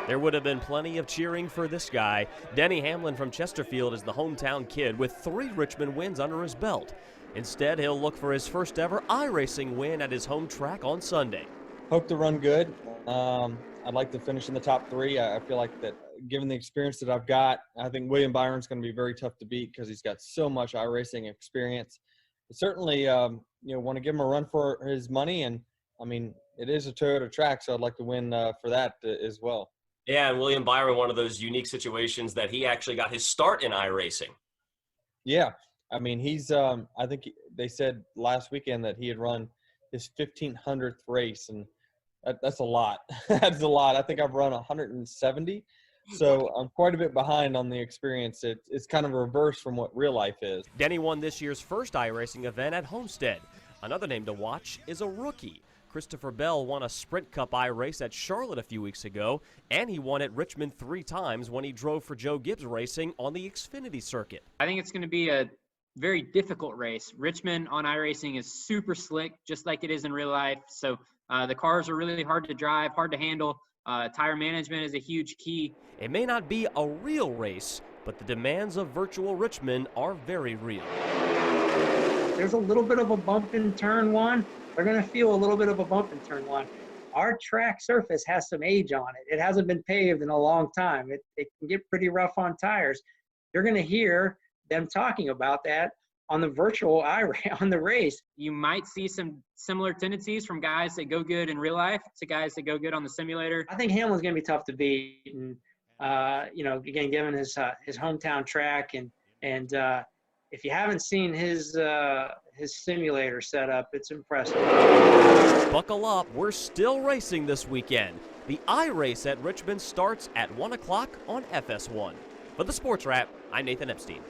There would have been plenty of cheering for this guy. Denny Hamlin from Chesterfield is the hometown kid with 3 Richmond wins under his belt. Instead, he'll look for his first ever iRacing win at his home track on Sunday. Hope to run good. I'd like to finish in the top 3. I feel like that, given the experience that I've got, I think William Byron's going to be very tough to beat because he's got so much iRacing experience. But certainly, want to give him a run for his money, and I mean, it is a Toyota track, so I'd like to win for that as well. Yeah, and William Byron, one of those unique situations that he actually got his start in iRacing. Yeah, I mean, he's I think they said last weekend that he had run his 1,500th race, and that's a lot. That's a lot. I think I've run 170, so I'm quite a bit behind on the experience. It's kind of a reverse from what real life is. Denny won this year's first iRacing event at Homestead. Another name to watch is a rookie. Christopher Bell won a Sprint Cup iRace at Charlotte a few weeks ago, and he won at Richmond 3 times when he drove for Joe Gibbs Racing on the Xfinity circuit. I think it's going to be a very difficult race. Richmond on iRacing is super slick, just like it is in real life. So the cars are really hard to drive, hard to handle. Tire management is a huge key. It may not be a real race, but the demands of virtual Richmond are very real. There's a little bit of a bump in turn 1. They're going to feel a little bit of a bump in turn 1. Our track surface has some age on it. It hasn't been paved in a long time. It can get pretty rough on tires. You're going to hear them talking about that on the virtual on the race. You might see some similar tendencies from guys that go good in real life to guys that go good on the simulator. I think Hamlin's going to be tough to beat, and again, given his hometown track, and if you haven't seen his simulator setup, it's impressive. Buckle up, we're still racing this weekend. The iRace at Richmond starts at 1 o'clock on FS1. For the Sports Wrap, I'm Nathan Epstein.